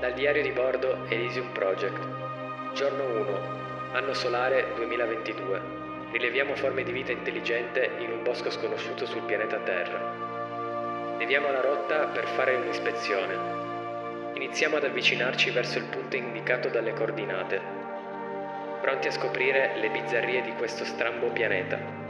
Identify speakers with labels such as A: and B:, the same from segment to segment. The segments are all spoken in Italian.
A: Dal diario di bordo Elysium Project. Giorno 1. Anno solare 2022. Rileviamo forme di vita intelligente in un bosco sconosciuto sul pianeta Terra. Deviamo la rotta per fare un'ispezione. Iniziamo ad avvicinarci verso il punto indicato dalle coordinate, pronti a scoprire le bizzarrie di questo strambo pianeta.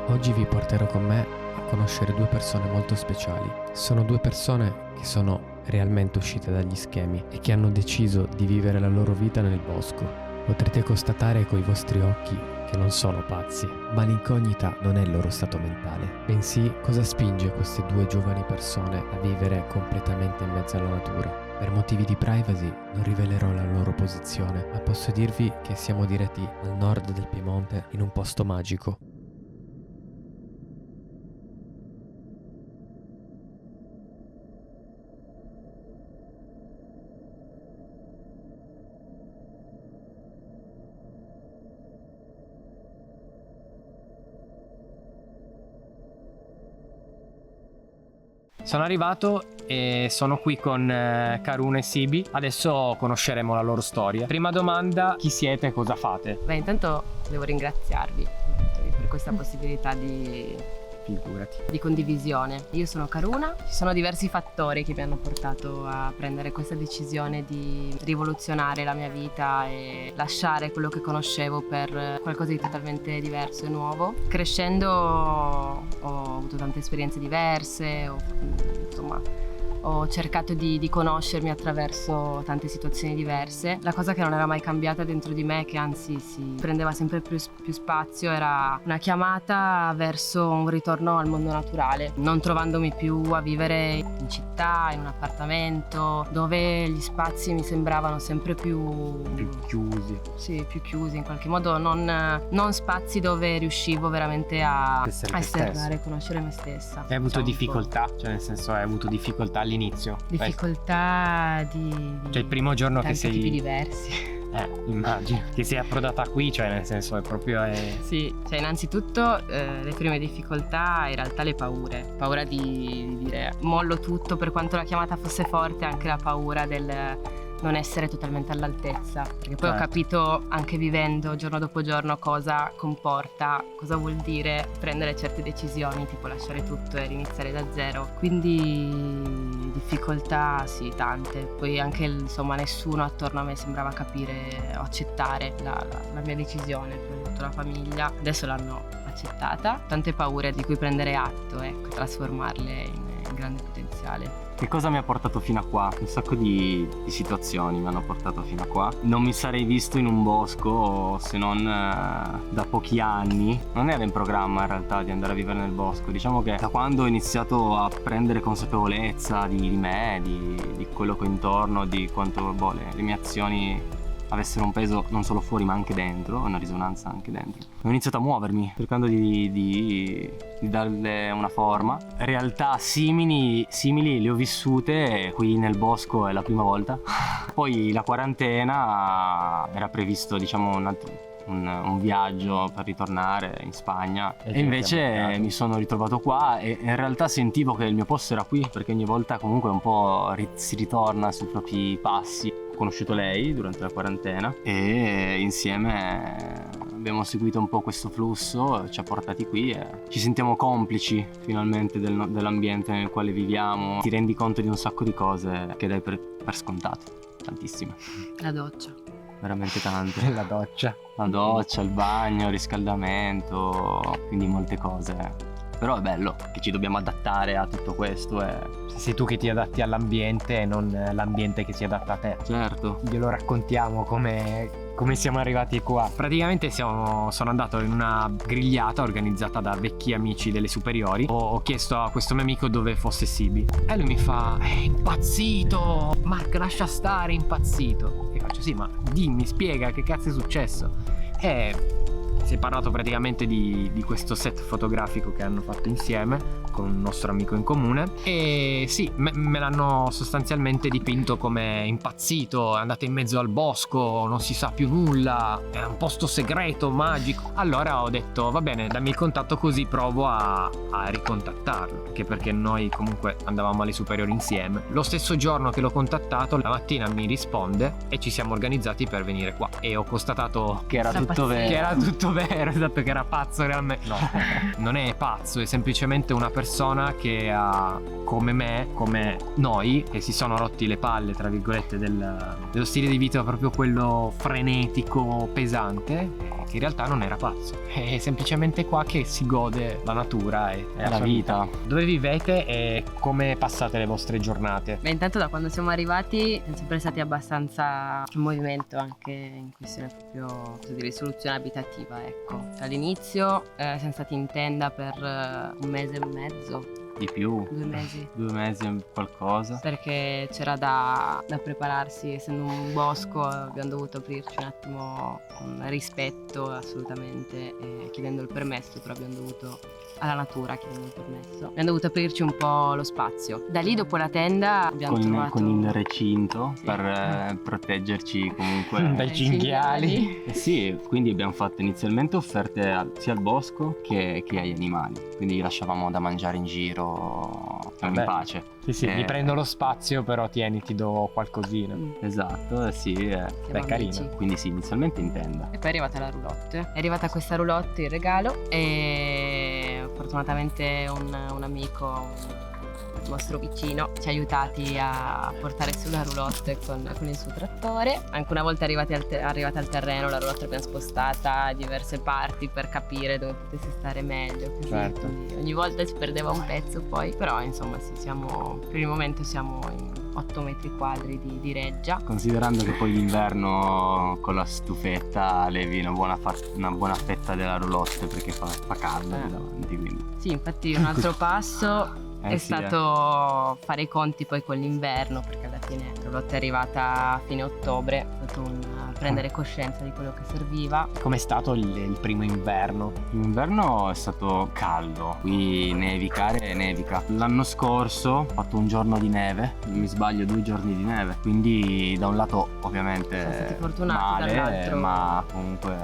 B: Oggi vi porterò con me a conoscere due persone molto speciali. Sono due persone che sono realmente uscite dagli schemi e che hanno deciso di vivere la loro vita nel bosco. Potrete constatare coi vostri occhi che non sono pazzi, ma l'incognita non è il loro stato mentale, bensì cosa spinge queste due giovani persone a vivere completamente in mezzo alla natura. Per motivi di privacy non rivelerò la loro posizione, ma posso dirvi che siamo diretti al nord del Piemonte in un posto magico.
C: Sono arrivato e sono qui con Karuna e Sibi. Adesso conosceremo la loro storia. Prima domanda, chi siete e cosa fate?
D: Beh, intanto devo ringraziarvi per questa possibilità di condivisione. Io sono Karuna, ci sono diversi fattori che mi hanno portato a prendere questa decisione di rivoluzionare la mia vita e lasciare quello che conoscevo per qualcosa di totalmente diverso e nuovo. Crescendo ho avuto tante esperienze diverse, ho cercato di conoscermi attraverso tante situazioni diverse. La cosa che non era mai cambiata dentro di me, che anzi si prendeva sempre più spazio, era una chiamata verso un ritorno al mondo naturale, non trovandomi più a vivere in città, in un appartamento, dove gli spazi mi sembravano sempre più
C: chiusi.
D: Sì, più chiusi in qualche modo, non spazi dove riuscivo veramente a esternare, a conoscere me stessa.
C: Hai avuto difficoltà? Cioè, nel senso, hai avuto difficoltà all'inizio?
D: Difficoltà
C: cioè il primo giorno che sei...
D: tipi diversi.
C: Immagino. Che sei approdata qui, cioè nel senso è proprio...
D: Sì, cioè innanzitutto le prime difficoltà, in realtà le paure. Paura di dire mollo tutto, per quanto la chiamata fosse forte, anche la paura del non essere totalmente all'altezza, perché poi ho capito anche vivendo giorno dopo giorno cosa comporta, cosa vuol dire prendere certe decisioni, tipo lasciare tutto e riniziare da zero. Quindi difficoltà sì, tante. Poi anche nessuno attorno a me sembrava capire o accettare la mia decisione, prima di tutto la famiglia. Adesso l'hanno accettata. Tante paure di cui prendere atto, trasformarle in grande potenziale.
E: Che cosa mi ha portato fino a qua? Un sacco di situazioni mi hanno portato fino a qua. Non mi sarei visto in un bosco se non da pochi anni. Non era in programma in realtà di andare a vivere nel bosco. Diciamo che da quando ho iniziato a prendere consapevolezza di me, di quello che ho intorno, di quanto le mie azioni avessero un peso non solo fuori ma anche dentro, una risonanza anche dentro. Ho iniziato a muovermi cercando di darle una forma. Realtà simili le ho vissute qui nel bosco, è la prima volta. Poi la quarantena era previsto un viaggio per ritornare in Spagna e invece mi sono ritrovato qua e in realtà sentivo che il mio posto era qui, perché ogni volta comunque un po' si ritorna sui propri passi. Ho conosciuto lei durante la quarantena e insieme abbiamo seguito un po' questo flusso, ci ha portati qui e ci sentiamo complici finalmente dell'ambiente nel quale viviamo. Ti rendi conto di un sacco di cose che dai per scontate, tantissime.
D: La doccia.
E: Veramente tante.
C: La doccia,
E: il bagno, il riscaldamento, quindi molte cose. Però è bello che ci dobbiamo adattare a tutto questo
C: sei tu che ti adatti all'ambiente e non l'ambiente che si adatta a te.
E: Certo.
C: Glielo raccontiamo come come siamo arrivati qua. Praticamente sono andato in una grigliata organizzata da vecchi amici delle superiori. Ho chiesto a questo mio amico dove fosse Sibi e lui mi fa: è impazzito, Mark, lascia stare, è impazzito. E faccio: sì, ma dimmi, spiega che cazzo è successo. E si è parlato praticamente di questo set fotografico che hanno fatto insieme con un nostro amico in comune. E sì, me l'hanno sostanzialmente dipinto come impazzito, è andato in mezzo al bosco, non si sa più nulla, è un posto segreto, magico. Allora ho detto: va bene, dammi il contatto così provo a ricontattarlo, anche perché noi comunque andavamo alle superiori insieme. Lo stesso giorno che l'ho contattato, la mattina mi risponde e ci siamo organizzati per venire qua. E ho constatato
E: Che era
D: Sta
E: tutto
D: pazzesco.
C: che
E: vero.
C: era tutto vero, esatto, che era pazzo realmente. No, non è pazzo, è semplicemente una persona che ha, come me, come noi, che si sono rotti le palle, tra virgolette, dello stile di vita proprio quello frenetico, pesante, che in realtà non era pazzo. È semplicemente qua che si gode la natura e
E: È la
C: sua
E: vita.
C: Dove vivete e come passate le vostre giornate?
D: Beh, intanto da quando siamo arrivati siamo sempre stati abbastanza in movimento anche in questione proprio di risoluzione abitativa, ecco. All'inizio siamo stati in tenda per 1 mese e mezzo,
E: Di più.
D: 2 mesi.
E: 2 mesi e qualcosa.
D: Perché c'era da prepararsi, essendo un bosco abbiamo dovuto aprirci un attimo con rispetto assolutamente, chiedendo il permesso, però abbiamo dovuto alla natura chiedendo il permesso. Abbiamo dovuto aprirci un po' lo spazio. Da lì dopo la tenda abbiamo trovato
E: Con il recinto
D: Sì.
E: per proteggerci comunque.
C: Dai
D: dai
C: cinghiali.
E: Sì, quindi abbiamo fatto inizialmente offerte sia al bosco che agli animali. Quindi li lasciavamo da mangiare in giro in
C: Vabbè.
E: pace.
C: Sì, sì, mi prendo lo spazio, però tieni, ti do qualcosina.
E: Esatto, sì.
D: Siamo
C: Beh, carino.
D: amici.
E: Quindi sì, inizialmente in tenda.
D: E poi è arrivata la roulotte. È arrivata questa roulotte in regalo e fortunatamente un amico, il nostro vicino, ci ha aiutati a portare su la roulotte con il suo trattore. Anche una volta arrivata al terreno, la roulotte l'abbiamo spostata a diverse parti per capire dove potesse stare meglio. Così.
C: Certo.
D: Quindi ogni volta si perdeva un pezzo poi. Però insomma sì, per il momento siamo in 8 metri quadri di reggia.
E: Considerando che poi d'inverno con la stufetta levi una buona fetta della roulotte perché fa caldo lì davanti, quindi.
D: Sì, infatti un altro passo è
E: sì,
D: stato fare i conti poi con l'inverno, perché alla fine la roulotte è arrivata a fine ottobre, è stato prendere coscienza di quello che serviva.
C: Com'è stato il primo inverno?
E: L'inverno è stato caldo, qui nevica. L'anno scorso ho fatto un giorno di neve, non mi sbaglio 2 giorni di neve, quindi da un lato ovviamente
D: Siamo stati fortunati,
E: male,
D: dall'altro
E: ma comunque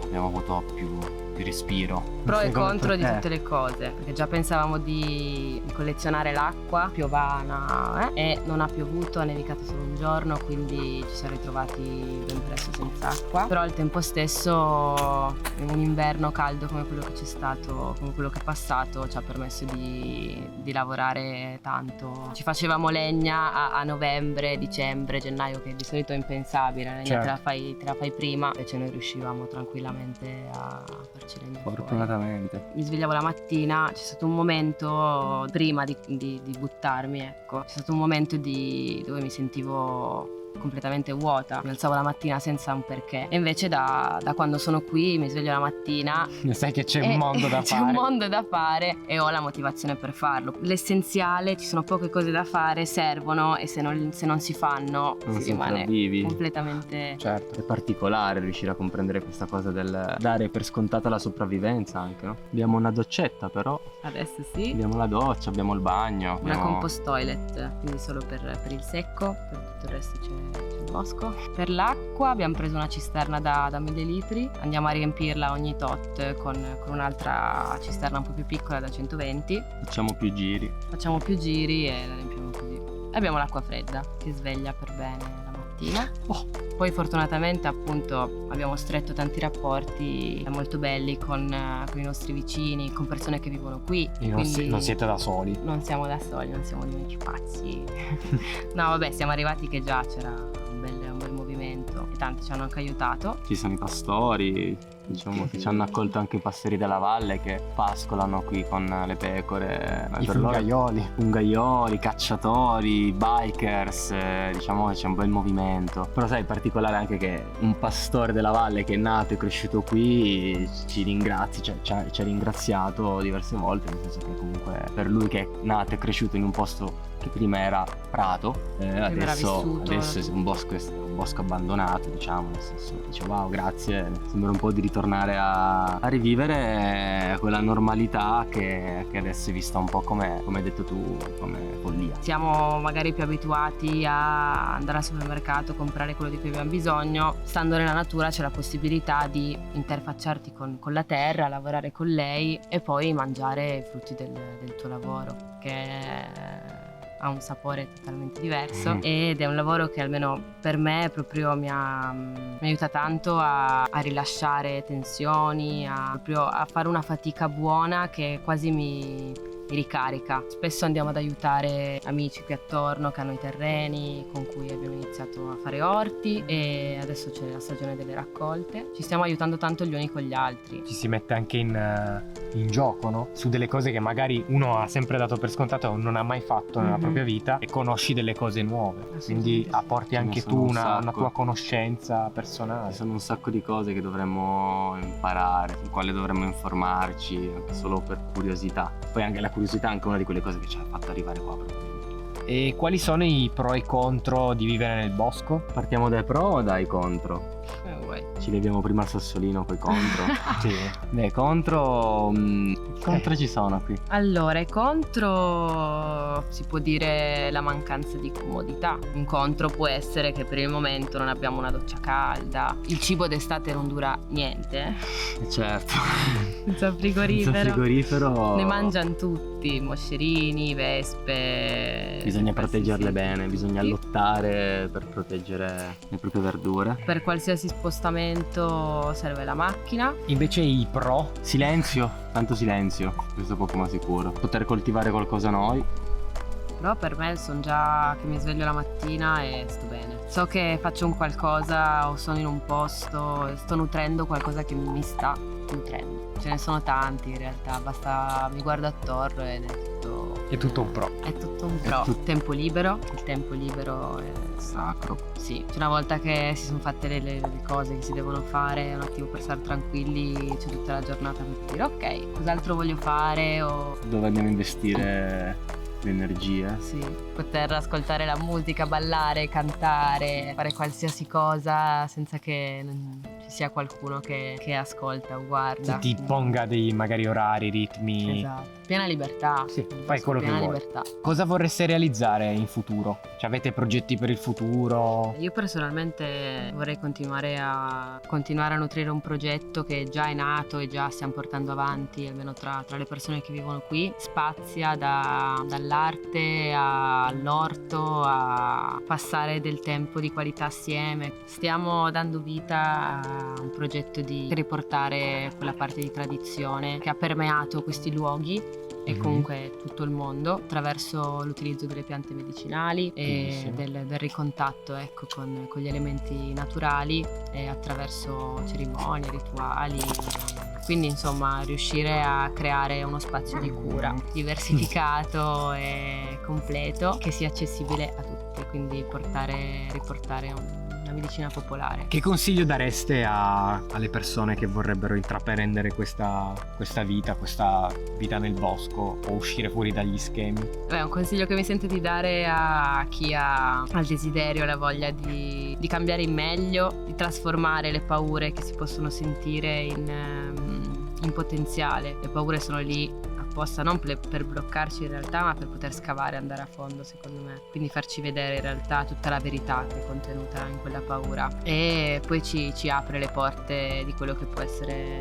E: abbiamo avuto più respiro.
D: pro e
C: Come-
D: contro di tutte le cose, perché già pensavamo di collezionare l'acqua piovana e non ha piovuto, ha nevicato solo un giorno, quindi ci siamo ritrovati ben presto senza acqua. Però al tempo stesso un inverno caldo come quello che c'è stato, come quello che è passato, ci ha permesso di lavorare tanto. Ci facevamo legna a novembre, dicembre, gennaio, che di solito è impensabile, la legna
C: Certo.
D: te la fai prima, invece noi riuscivamo tranquillamente a farci legna fuori.
E: Fortunatamente.
D: Mi svegliavo la mattina, c'è stato un momento prima di buttarmi, ecco, c'è stato un momento dove mi sentivo completamente vuota, mi alzavo la mattina senza un perché, e invece da quando sono qui mi sveglio la mattina
C: Sai che c'è
D: e-
C: un mondo da
D: c'è
C: fare.
D: un mondo da fare e ho la motivazione per farlo. L'essenziale, ci sono poche cose da fare, servono, e se non si fanno
E: Non
D: si rimane
E: sopravvivi.
D: completamente...
C: Certo.
E: È particolare riuscire a comprendere questa cosa del dare per scontata la sopravvivenza anche, no? Abbiamo una doccetta però,
D: Adesso sì.
E: abbiamo la doccia, abbiamo il bagno.
D: Una
E: abbiamo-
D: compost toilet, quindi solo per il secco, per tutto il resto c'è il bosco. Per l'acqua abbiamo preso una cisterna da 1000 litri, andiamo a riempirla ogni tot con un'altra cisterna un po' più piccola da 120,
E: Facciamo più giri.
D: facciamo più giri e la riempiamo così. E abbiamo l'acqua fredda che sveglia per bene la mattina. Poi fortunatamente appunto abbiamo stretto tanti rapporti molto belli con i nostri vicini, con persone che vivono qui. quindi
C: Non siete da soli.
D: non siamo da soli, non siamo dei pazzi. No, vabbè, siamo arrivati che già c'era un bel movimento. E importante, ci hanno anche aiutato.
E: Ci sono i pastori, diciamo che ci hanno accolto anche i pastori della valle che pascolano qui con le pecore.
C: I
E: fungaioli, cacciatori, bikers, diciamo che c'è un bel movimento. Però sai, è particolare anche che un pastore della valle che è nato e cresciuto qui ci ringrazia, ci ha ringraziato diverse volte, nel senso che comunque per lui che è nato e cresciuto in un posto che prima era prato, adesso è un bosco abbandonato, diciamo, nel senso dice wow, grazie, sembra un po' di ritornare a rivivere quella normalità che adesso è vista un po' come hai detto tu, come follia.
D: Siamo magari più abituati a andare al supermercato, comprare quello di cui abbiamo bisogno. Stando nella natura c'è la possibilità di interfacciarti con la terra, lavorare con lei e poi mangiare i frutti del tuo lavoro, che ha un sapore totalmente diverso ed è un lavoro che almeno per me proprio mi aiuta tanto a rilasciare tensioni, proprio a fare una fatica buona che quasi mi ricarica. Spesso andiamo ad aiutare amici qui attorno che hanno i terreni, con cui abbiamo iniziato a fare orti e adesso c'è la stagione delle raccolte. Ci stiamo aiutando tanto gli uni con gli altri.
C: Ci si mette anche in gioco, no? Su delle cose che magari uno ha sempre dato per scontato o non ha mai fatto nella propria vita e conosci delle cose nuove. Quindi apporti anche tu una tua conoscenza personale.
E: Ci sono un sacco di cose che dovremmo imparare, su quale dovremmo informarci, anche solo per curiosità. Poi anche la curiosità è anche una di quelle cose che ci ha fatto arrivare qua probabilmente.
C: E quali sono i pro e contro di vivere nel bosco?
E: Partiamo dai pro o dai contro? Ci leviamo prima il sassolino, poi contro.
C: Sì.
E: Beh, contro ci sono qui.
D: Allora, i contro si può dire la mancanza di comodità. Un contro può essere che per il momento non abbiamo una doccia calda. Il cibo d'estate non dura niente.
E: Certo.
D: Senza frigorifero.
E: Senza frigorifero.
D: Ne mangiano tutti, moscerini, vespe.
E: Bisogna proteggerle bene, bisogna lottare per proteggere le proprie verdure.
D: Per qualsiasi spostamento serve la macchina.
C: Invece i pro?
E: Silenzio, tanto silenzio, questo è poco ma sicuro. Poter coltivare qualcosa noi.
D: Però per me sono già che mi sveglio la mattina e sto bene. So che faccio un qualcosa o sono in un posto e sto nutrendo qualcosa che mi sta nutrendo. Ce ne sono tanti in realtà, basta mi guardo attorno ed
C: è tutto un pro.
D: È tutto un pro. Il tempo libero è
E: sacro.
D: Sì, una volta che si sono fatte le cose che si devono fare, un attimo per stare tranquilli, c'è tutta la giornata per dire ok, cos'altro voglio fare o
E: dove andiamo a investire le energie.
D: Sì, poter ascoltare la musica, ballare, cantare, fare qualsiasi cosa senza che ci sia qualcuno che ascolta o guarda.
C: Che ti ponga dei magari orari, ritmi.
D: Esatto. Piena libertà.
C: Sì, fai quello che vuoi.
D: Libertà.
C: Cosa vorreste realizzare in futuro? Cioè, avete progetti per il futuro?
D: Io personalmente vorrei continuare a nutrire un progetto che già è nato e già stiamo portando avanti, almeno tra le persone che vivono qui. Spazia dall'arte all'orto, a passare del tempo di qualità assieme. Stiamo dando vita a un progetto di riportare quella parte di tradizione che ha permeato questi luoghi e comunque tutto il mondo attraverso l'utilizzo delle piante medicinali e del ricontatto con gli elementi naturali e attraverso cerimonie, rituali. Quindi insomma riuscire a creare uno spazio di cura diversificato e completo che sia accessibile a tutti, quindi riportare una medicina popolare.
C: Che consiglio dareste alle persone che vorrebbero intraprendere questa vita nel bosco o uscire fuori dagli schemi?
D: Un consiglio che mi sento di dare a chi ha il desiderio, la voglia di cambiare in meglio, di trasformare le paure che si possono sentire in potenziale. Le paure sono lì apposta non per bloccarci in realtà, ma per poter scavare e andare a fondo, secondo me. Quindi farci vedere in realtà tutta la verità che è contenuta in quella paura e poi ci apre le porte di quello che può essere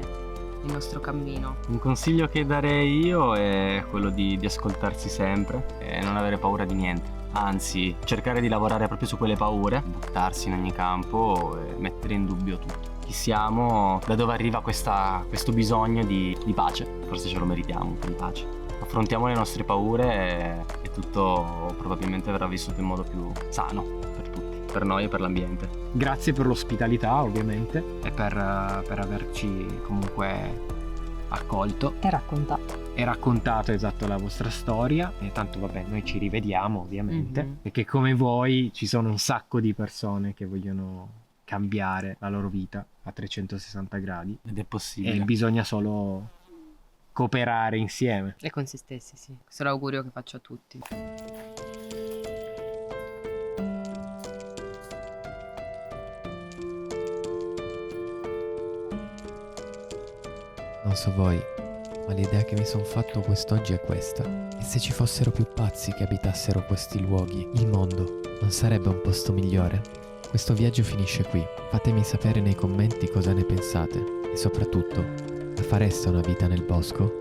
D: il nostro cammino.
E: Un consiglio che darei io è quello di ascoltarsi sempre e non avere paura di niente. Anzi, cercare di lavorare proprio su quelle paure, buttarsi in ogni campo e mettere in dubbio tutto. Chi siamo, da dove arriva questo bisogno di pace. Forse ce lo meritiamo un po' di pace. Affrontiamo le nostre paure e tutto probabilmente verrà vissuto in modo più sano per tutti. per noi e per l'ambiente.
C: Grazie per l'ospitalità, ovviamente, e per averci comunque accolto
D: È raccontato.
C: e raccontato esatto la vostra storia. E tanto vabbè, noi ci rivediamo ovviamente,
D: Mhm.
C: perché come voi ci sono un sacco di persone che vogliono cambiare la loro vita a 360 gradi
E: Ed è
C: e
E: possibile.
C: bisogna solo cooperare insieme.
D: E con se stessi, sì. Questo è l'augurio che faccio a tutti.
B: Non so voi, ma l'idea che mi sono fatto quest'oggi è questa. E se ci fossero più pazzi che abitassero questi luoghi, il mondo non sarebbe un posto migliore? Questo viaggio finisce qui. Fatemi sapere nei commenti cosa ne pensate e soprattutto, la fareste una vita nel bosco?